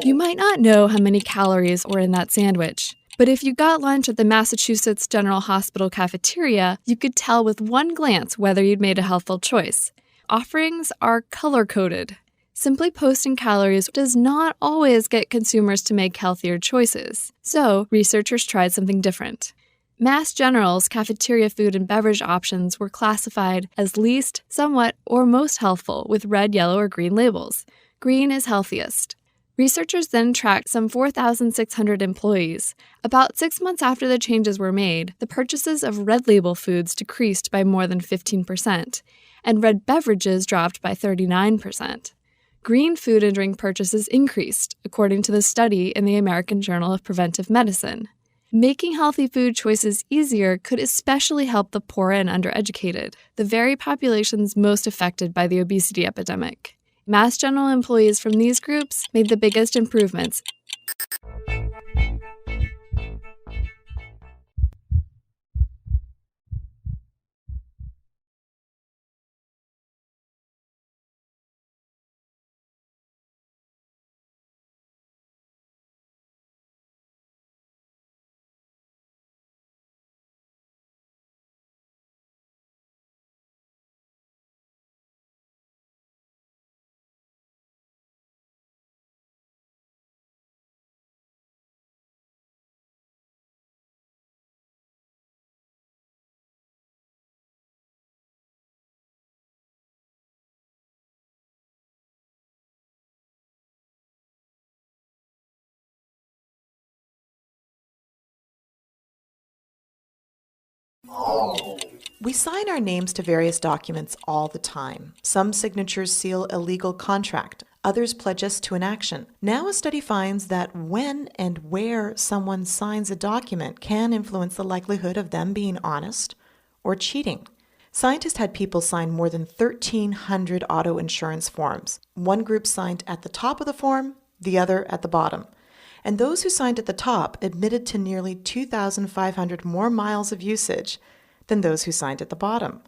You might not know how many calories were in that sandwich, but if you got lunch at the Massachusetts General Hospital cafeteria, you could tell with one glance whether you'd made a healthful choice. Offerings are color-coded. Simply posting calories does not always get consumers to make healthier choices, so researchers tried something different. Mass General's cafeteria food and beverage options were classified as least, somewhat, or most healthful with red, yellow, or green labels. Green is healthiest. Researchers then tracked some 4,600 employees. About 6 months after the changes were made, the purchases of red label foods decreased by more than 15%, and red beverages dropped by 39%. Green food and drink purchases increased, according to the study in the American Journal of Preventive Medicine. Making healthy food choices easier could especially help the poor and undereducated, the very populations most affected by the obesity epidemic. Mass General employees from these groups made the biggest improvements. We sign our names to various documents all the time. Some signatures seal a legal contract. Others pledge us to an action. Now a study finds that when and where someone signs a document can influence the likelihood of them being honest or cheating. Scientists had people sign more than 1,300 auto insurance forms. One group signed at the top of the form, the other at the bottom. And those who signed at the top admitted to nearly 2,500 more miles of usage than those who signed at the bottom,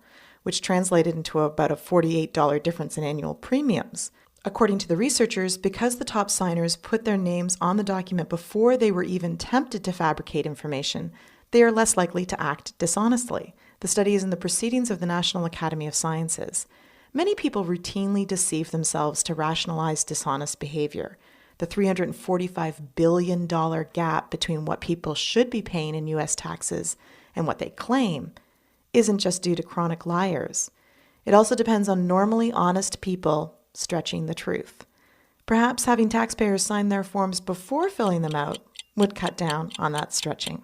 which translated into about a $48 difference in annual premiums. According to the researchers, because the top signers put their names on the document before they were even tempted to fabricate information, they are less likely to act dishonestly. The study is in the Proceedings of the National Academy of Sciences. Many people routinely deceive themselves to rationalize dishonest behavior. The $345 billion gap between what people should be paying in U.S. taxes and what they claim isn't just due to chronic liars. It also depends on normally honest people stretching the truth. Perhaps having taxpayers sign their forms before filling them out would cut down on that stretching.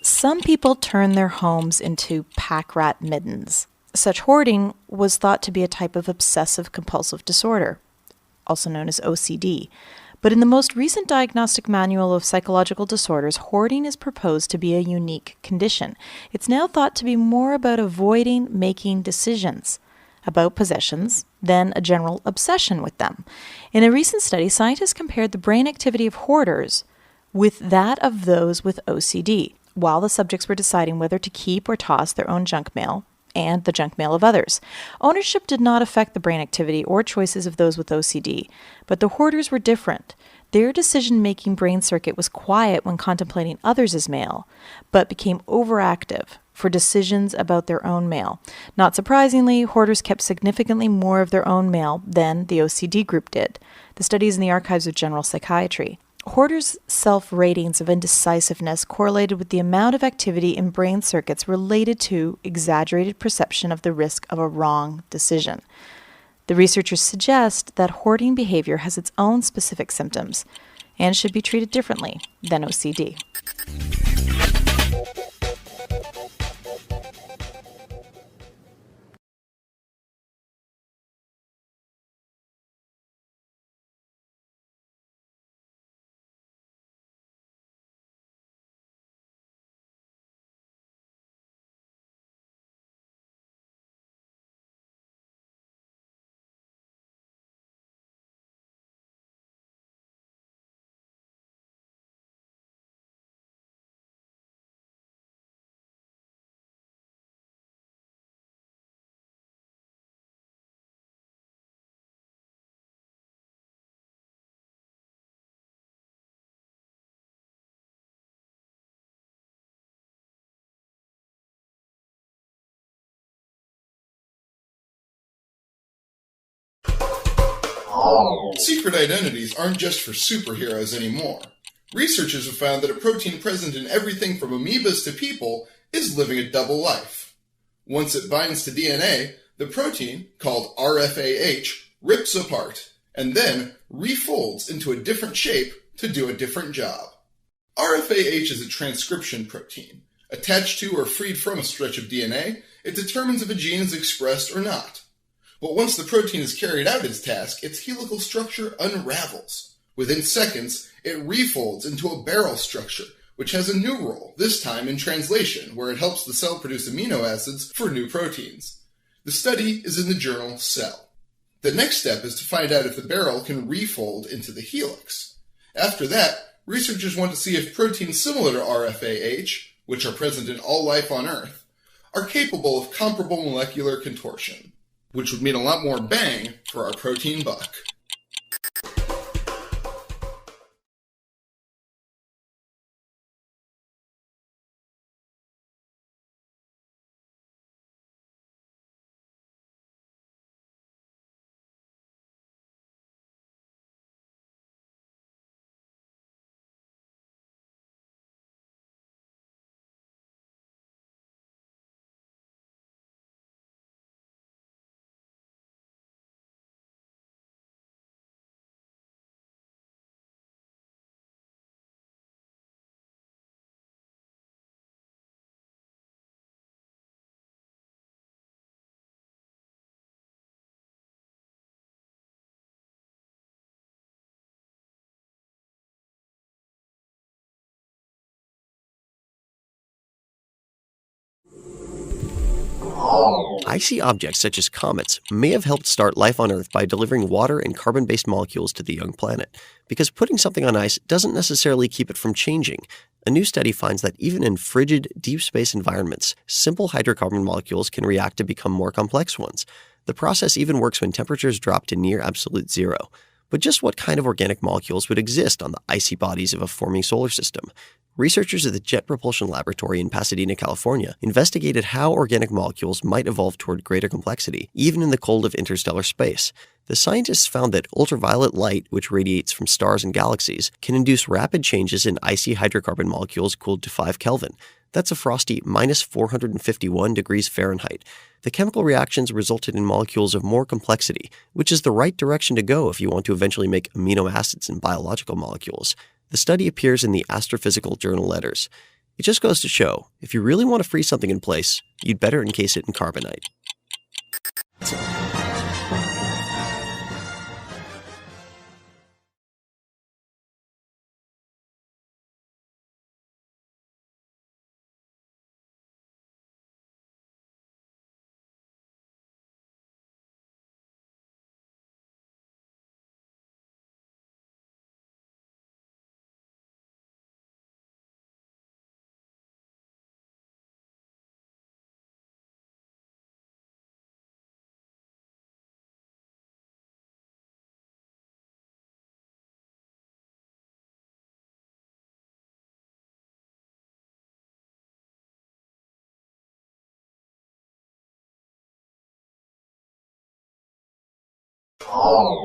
Some people turn their homes into pack rat middens. Such hoarding was thought to be a type of obsessive-compulsive disorder, also known as OCD. But in the most recent diagnostic manual of psychological disorders, hoarding is proposed to be a unique condition. It's now thought to be more about avoiding making decisions about possessions than a general obsession with them. In a recent study, scientists compared the brain activity of hoarders with that of those with OCD, while the subjects were deciding whether to keep or toss their own junk mail and the junk mail of others. Ownership did not affect the brain activity or choices of those with OCD, but the hoarders were different. Their decision-making brain circuit was quiet when contemplating others' mail, but became overactive for decisions about their own mail. Not surprisingly, hoarders kept significantly more of their own mail than the OCD group did. The study is in the Archives of General Psychiatry. Hoarders' self-ratings of indecisiveness correlated with the amount of activity in brain circuits related to exaggerated perception of the risk of a wrong decision. The researchers suggest that hoarding behavior has its own specific symptoms and should be treated differently than OCD. Secret identities aren't just for superheroes anymore. Researchers have found that a protein present in everything from amoebas to people is living a double life. Once it binds to DNA, the protein, called RFAH, rips apart, and then refolds into a different shape to do a different job. RFAH is a transcription protein. Attached to or freed from a stretch of DNA, it determines if a gene is expressed or not. But once the protein has carried out its task, its helical structure unravels. Within seconds, it refolds into a barrel structure, which has a new role, this time in translation, where it helps the cell produce amino acids for new proteins. The study is in the journal Cell. The next step is to find out if the barrel can refold into the helix. After that, researchers want to see if proteins similar to RFAH, which are present in all life on Earth, are capable of comparable molecular contortion, which would mean a lot more bang for our protein buck. Icy objects such as comets may have helped start life on Earth by delivering water and carbon-based molecules to the young planet, because putting something on ice doesn't necessarily keep it from changing. A new study finds that even in frigid, deep space environments, simple hydrocarbon molecules can react to become more complex ones. The process even works when temperatures drop to near absolute zero. But just what kind of organic molecules would exist on the icy bodies of a forming solar system? Researchers at the Jet Propulsion Laboratory in Pasadena, California, investigated how organic molecules might evolve toward greater complexity, even in the cold of interstellar space. The scientists found that ultraviolet light, which radiates from stars and galaxies, can induce rapid changes in icy hydrocarbon molecules cooled to 5 Kelvin. That's a frosty minus 451 degrees Fahrenheit. The chemical reactions resulted in molecules of more complexity, which is the right direction to go if you want to eventually make amino acids and biological molecules. The study appears in the Astrophysical Journal Letters. It just goes to show, if you really want to freeze something in place, you'd better encase it in carbonite.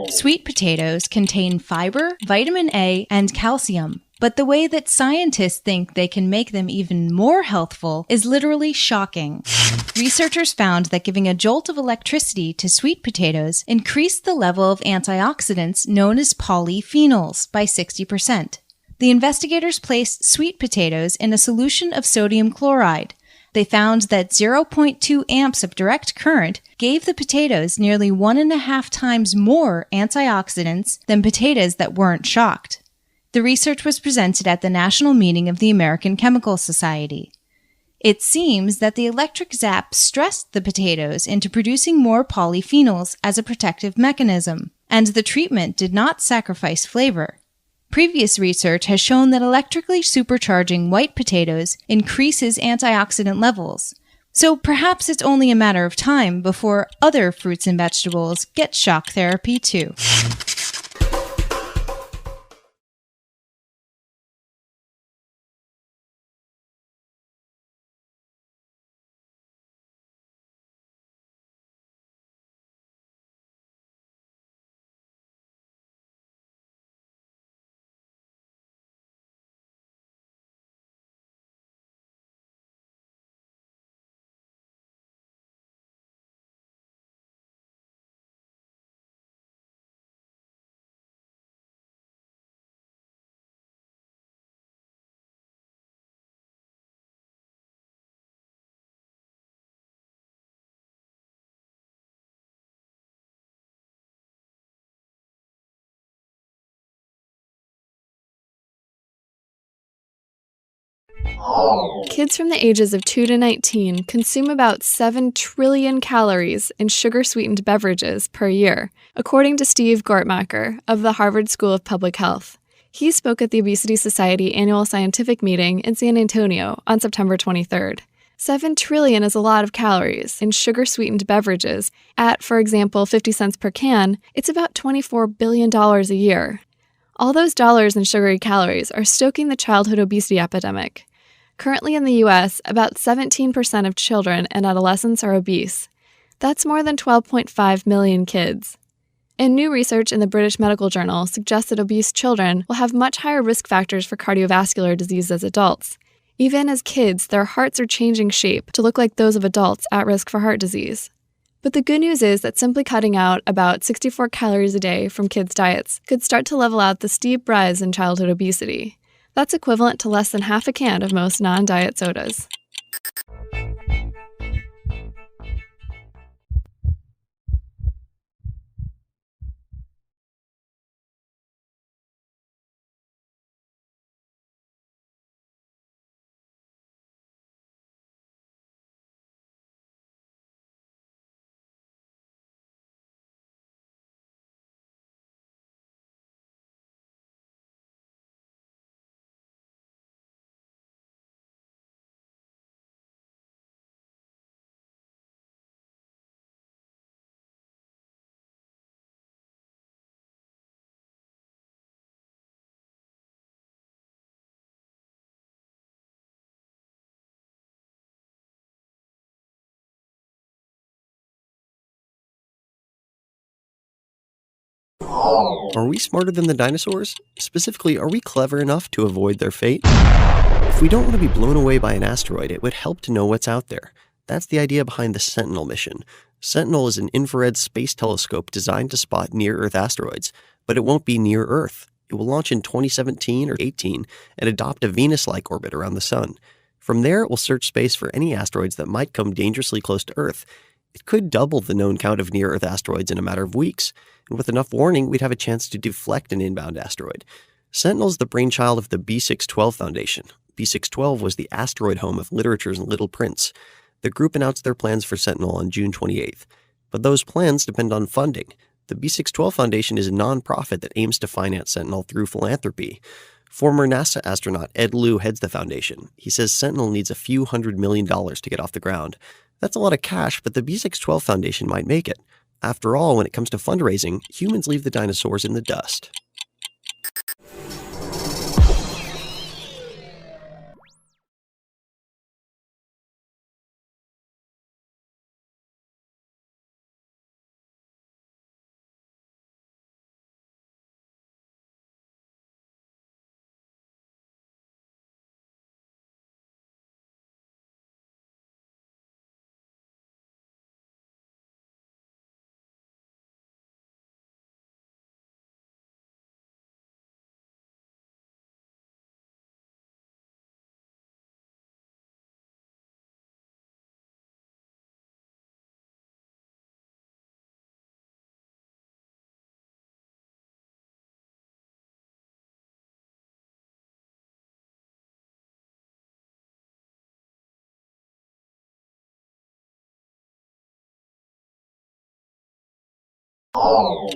Sweet potatoes contain fiber, vitamin A, and calcium. But the way that scientists think they can make them even more healthful is literally shocking. Researchers found that giving a jolt of electricity to sweet potatoes increased the level of antioxidants known as polyphenols by 60%. The investigators placed sweet potatoes in a solution of sodium chloride. They found that 0.2 amps of direct current gave the potatoes nearly 1.5 times more antioxidants than potatoes that weren't shocked. The research was presented at the National Meeting of the American Chemical Society. It seems that the electric zap stressed the potatoes into producing more polyphenols as a protective mechanism, and the treatment did not sacrifice flavor. Previous research has shown that electrically supercharging white potatoes increases antioxidant levels, so perhaps it's only a matter of time before other fruits and vegetables get shock therapy too. Kids from the ages of 2 to 19 consume about 7 trillion calories in sugar-sweetened beverages per year, according to Steve Gortmacher of the Harvard School of Public Health. He spoke at the Obesity Society annual scientific meeting in San Antonio on September 23rd. 7 trillion is a lot of calories in sugar-sweetened beverages. At, for example, 50 cents per can, it's about $24 billion a year. All those dollars in sugary calories are stoking the childhood obesity epidemic. Currently in the U.S., about 17% of children and adolescents are obese. That's more than 12.5 million kids. And new research in the British Medical Journal suggests that obese children will have much higher risk factors for cardiovascular disease as adults. Even as kids, their hearts are changing shape to look like those of adults at risk for heart disease. But the good news is that simply cutting out about 64 calories a day from kids' diets could start to level out the steep rise in childhood obesity. That's equivalent to less than half a can of most non-diet sodas. Are we smarter than the dinosaurs? Specifically, are we clever enough to avoid their fate? If we don't want to be blown away by an asteroid, it would help to know what's out there. That's the idea behind the Sentinel mission. Sentinel is an infrared space telescope designed to spot near-Earth asteroids, but it won't be near Earth. It will launch in 2017 or 18 and adopt a Venus-like orbit around the Sun. From there, it will search space for any asteroids that might come dangerously close to Earth. It could double the known count of near-Earth asteroids in a matter of weeks, and with enough warning, we'd have a chance to deflect an inbound asteroid. Sentinel is the brainchild of the B612 Foundation. B612 was the asteroid home of Literature's Little Prince. The group announced their plans for Sentinel on June 28th. But those plans depend on funding. The B612 Foundation is a nonprofit that aims to finance Sentinel through philanthropy. Former NASA astronaut Ed Lu heads the foundation. He says Sentinel needs a few $100 million to get off the ground. That's a lot of cash, but the B612 Foundation might make it. After all, when it comes to fundraising, humans leave the dinosaurs in the dust.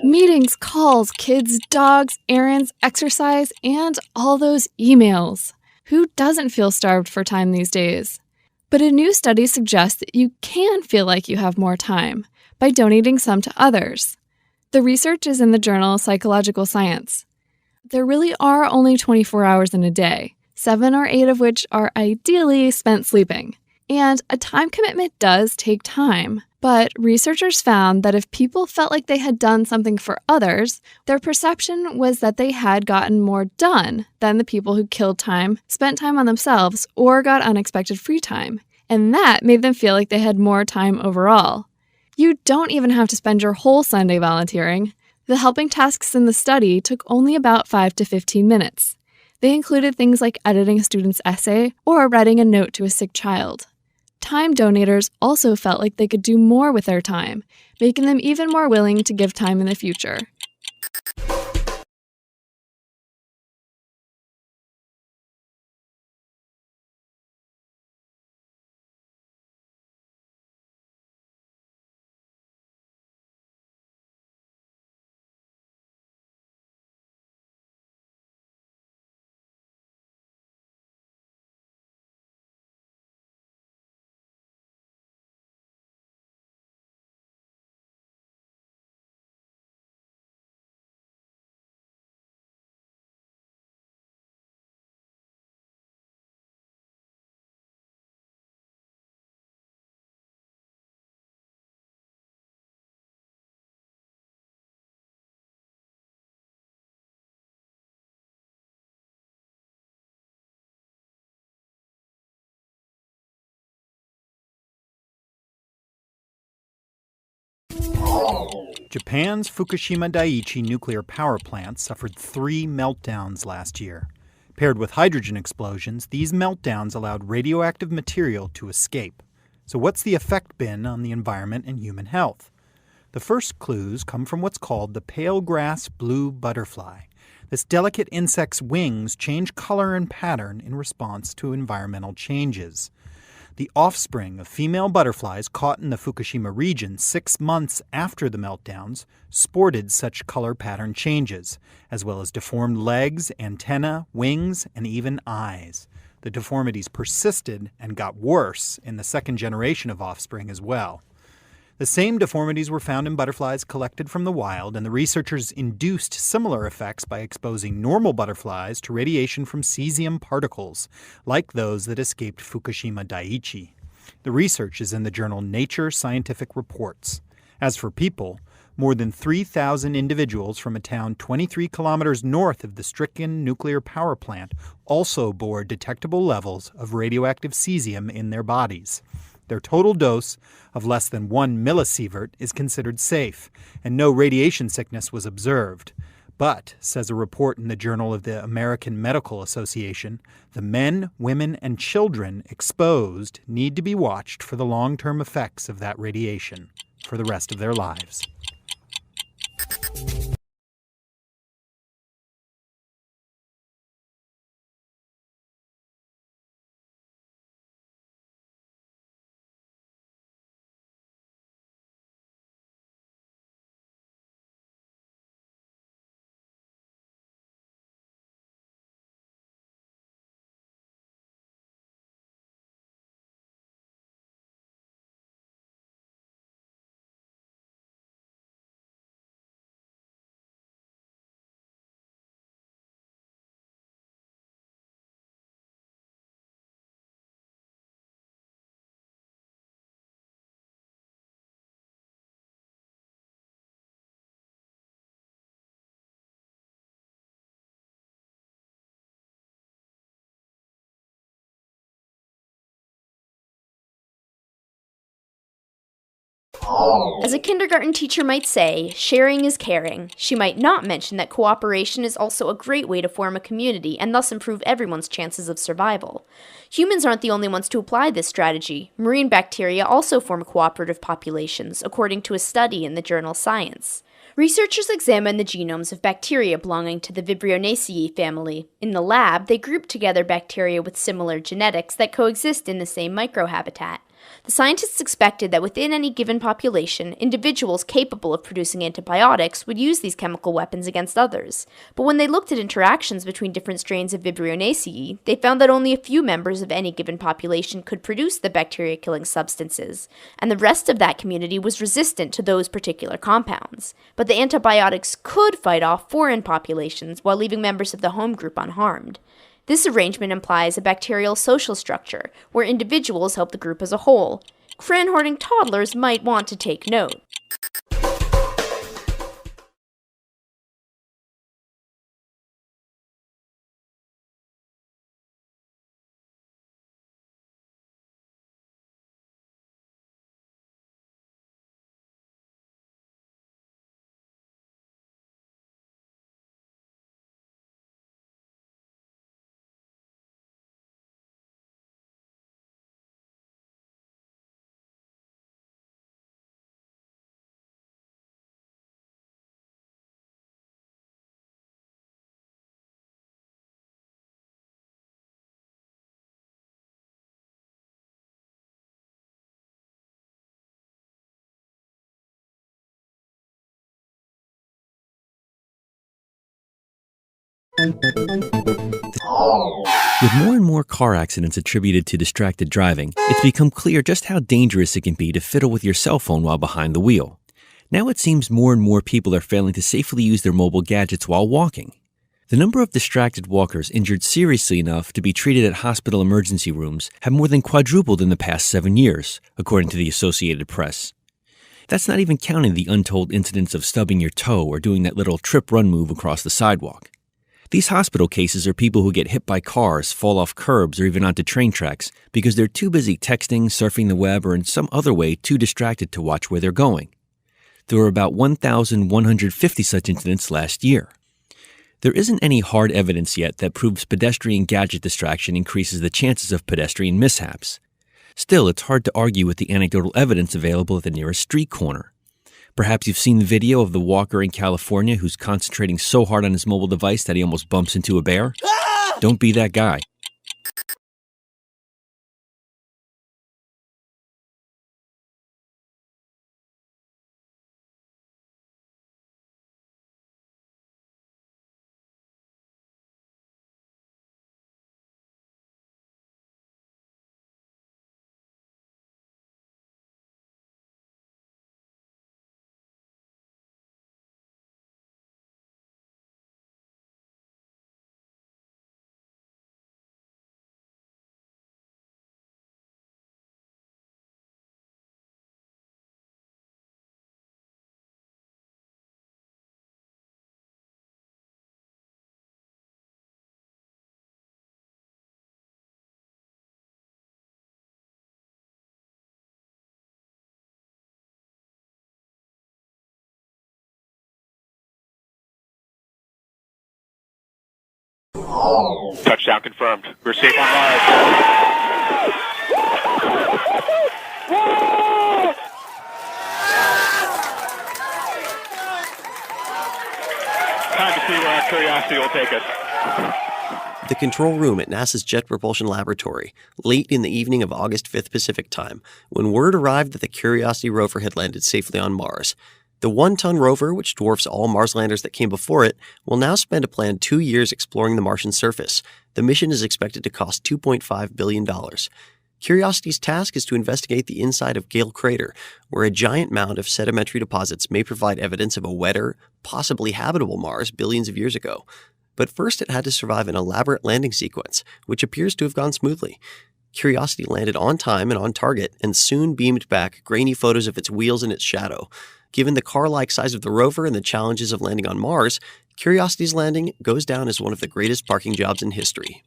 Meetings, calls, kids, dogs, errands, exercise, and all those emails. Who doesn't feel starved for time these days? But a new study suggests that you can feel like you have more time by donating some to others. The research is in the journal Psychological Science. There really are only 24 hours in a day, 7 or 8 of which are ideally spent sleeping. And a time commitment does take time. But researchers found that if people felt like they had done something for others, their perception was that they had gotten more done than the people who killed time, spent time on themselves, or got unexpected free time. And that made them feel like they had more time overall. You don't even have to spend your whole Sunday volunteering. The helping tasks in the study took only about 5 to 15 minutes. They included things like editing a student's essay or writing a note to a sick child. Time donators also felt like they could do more with their time, making them even more willing to give time in the future. Japan's Fukushima Daiichi nuclear power plant suffered 3 meltdowns last year. Paired with hydrogen explosions, these meltdowns allowed radioactive material to escape. So what's the effect been on the environment and human health? The first clues come from what's called the pale grass blue butterfly. This delicate insect's wings change color and pattern in response to environmental changes. The offspring of female butterflies caught in the Fukushima region 6 months after the meltdowns sported such color pattern changes, as well as deformed legs, antennae, wings, and even eyes. The deformities persisted and got worse in the second generation of offspring as well. The same deformities were found in butterflies collected from the wild, and the researchers induced similar effects by exposing normal butterflies to radiation from cesium particles, like those that escaped Fukushima Daiichi. The research is in the journal Nature Scientific Reports. As for people, more than 3,000 individuals from a town 23 kilometers north of the stricken nuclear power plant also bore detectable levels of radioactive cesium in their bodies. Their total dose of less than 1 millisievert is considered safe, and no radiation sickness was observed. But, says a report in the Journal of the American Medical Association, the men, women, and children exposed need to be watched for the long-term effects of that radiation for the rest of their lives. As a kindergarten teacher might say, sharing is caring. She might not mention that cooperation is also a great way to form a community and thus improve everyone's chances of survival. Humans aren't the only ones to apply this strategy. Marine bacteria also form cooperative populations, according to a study in the journal Science. Researchers examined the genomes of bacteria belonging to the Vibrionaceae family. In the lab, they grouped together bacteria with similar genetics that coexist in the same microhabitat. The scientists expected that within any given population, individuals capable of producing antibiotics would use these chemical weapons against others. But when they looked at interactions between different strains of Vibrionaceae, they found that only a few members of any given population could produce the bacteria-killing substances, and the rest of that community was resistant to those particular compounds. But the antibiotics could fight off foreign populations while leaving members of the home group unharmed. This arrangement implies a bacterial social structure, where individuals help the group as a whole. Cran-hoarding toddlers might want to take note. With more and more car accidents attributed to distracted driving, it's become clear just how dangerous it can be to fiddle with your cell phone while behind the wheel. Now it seems more and more people are failing to safely use their mobile gadgets while walking. The number of distracted walkers injured seriously enough to be treated at hospital emergency rooms have more than quadrupled in the past 7 years, according to the Associated Press. That's not even counting the untold incidents of stubbing your toe or doing that little trip-run move across the sidewalk. These hospital cases are people who get hit by cars, fall off curbs, or even onto train tracks because they're too busy texting, surfing the web, or in some other way too distracted to watch where they're going. There were about 1,150 such incidents last year. There isn't any hard evidence yet that proves pedestrian gadget distraction increases the chances of pedestrian mishaps. Still, it's hard to argue with the anecdotal evidence available at the nearest street corner. Perhaps you've seen the video of the walker in California who's concentrating so hard on his mobile device that he almost bumps into a bear. Don't be that guy. Touchdown confirmed. We're safe on Mars. Time to see where our curiosity will take us. The control room at NASA's Jet Propulsion Laboratory, late in the evening of August 5th Pacific Time, when word arrived that the Curiosity rover had landed safely on Mars. The 1-ton rover, which dwarfs all Mars landers that came before it, will now spend a planned 2 years exploring the Martian surface. The mission is expected to cost $2.5 billion. Curiosity's task is to investigate the inside of Gale Crater, where a giant mound of sedimentary deposits may provide evidence of a wetter, possibly habitable Mars billions of years ago. But first it had to survive an elaborate landing sequence, which appears to have gone smoothly. Curiosity landed on time and on target, and soon beamed back grainy photos of its wheels and its shadow. Given the car-like size of the rover and the challenges of landing on Mars, Curiosity's landing goes down as one of the greatest parking jobs in history.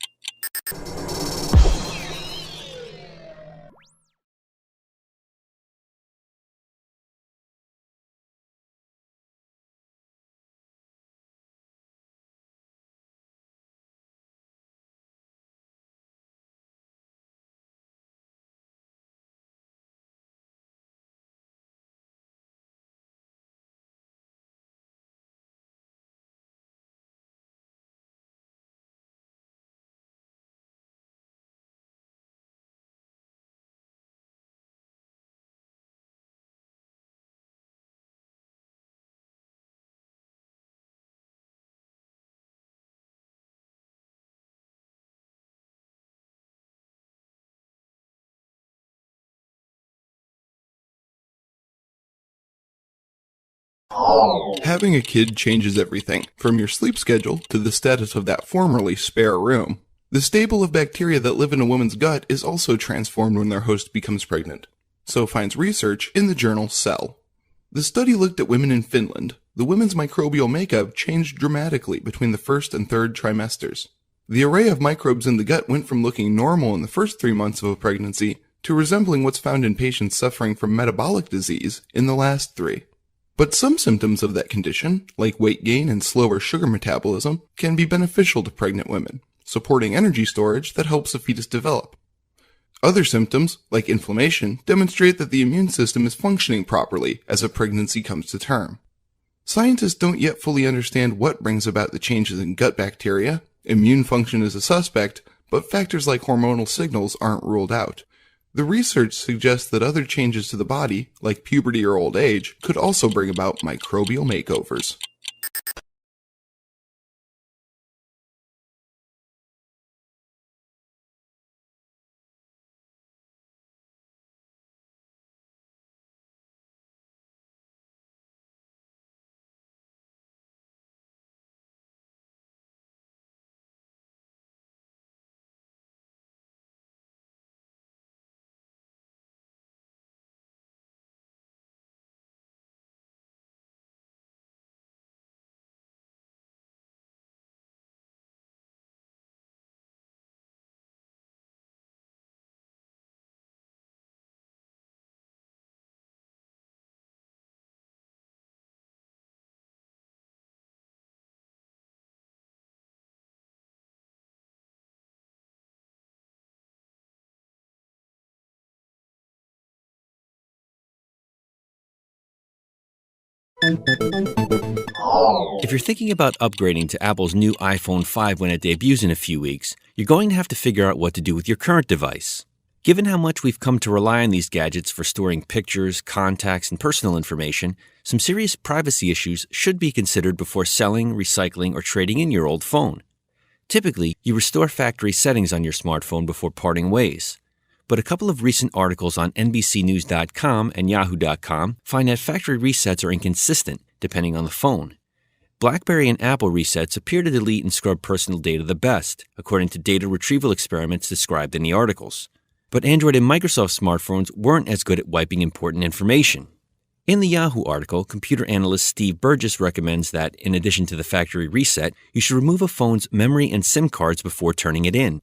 Having a kid changes everything, from your sleep schedule to the status of that formerly spare room. The stable of bacteria that live in a woman's gut is also transformed when their host becomes pregnant. So finds research in the journal Cell. The study looked at women in Finland. The women's microbial makeup changed dramatically between the first and third trimesters. The array of microbes in the gut went from looking normal in the first 3 months of a pregnancy to resembling what's found in patients suffering from metabolic disease in the last 3. But some symptoms of that condition, like weight gain and slower sugar metabolism, can be beneficial to pregnant women, supporting energy storage that helps a fetus develop. Other symptoms, like inflammation, demonstrate that the immune system is functioning properly as a pregnancy comes to term. Scientists don't yet fully understand what brings about the changes in gut bacteria. Immune function is a suspect, but factors like hormonal signals aren't ruled out. The research suggests that other changes to the body, like puberty or old age, could also bring about microbial makeovers. If you're thinking about upgrading to Apple's new iPhone 5 when it debuts in a few weeks, you're going to have to figure out what to do with your current device. Given how much we've come to rely on these gadgets for storing pictures, contacts, and personal information, some serious privacy issues should be considered before selling, recycling, or trading in your old phone. Typically, you restore factory settings on your smartphone before parting ways. But a couple of recent articles on NBCnews.com and Yahoo.com find that factory resets are inconsistent depending on the phone. BlackBerry and Apple resets appear to delete and scrub personal data the best, according to data retrieval experiments described in the articles. But Android and Microsoft smartphones weren't as good at wiping important information. In the Yahoo article, computer analyst Steve Burgess recommends that, in addition to the factory reset, you should remove a phone's memory and SIM cards before turning it in.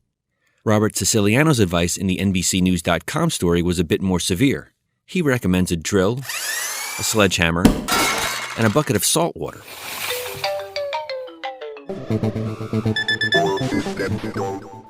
Robert Siciliano's advice in the NBCnews.com story was a bit more severe. He recommends a drill, a sledgehammer, and a bucket of salt water. All systems go.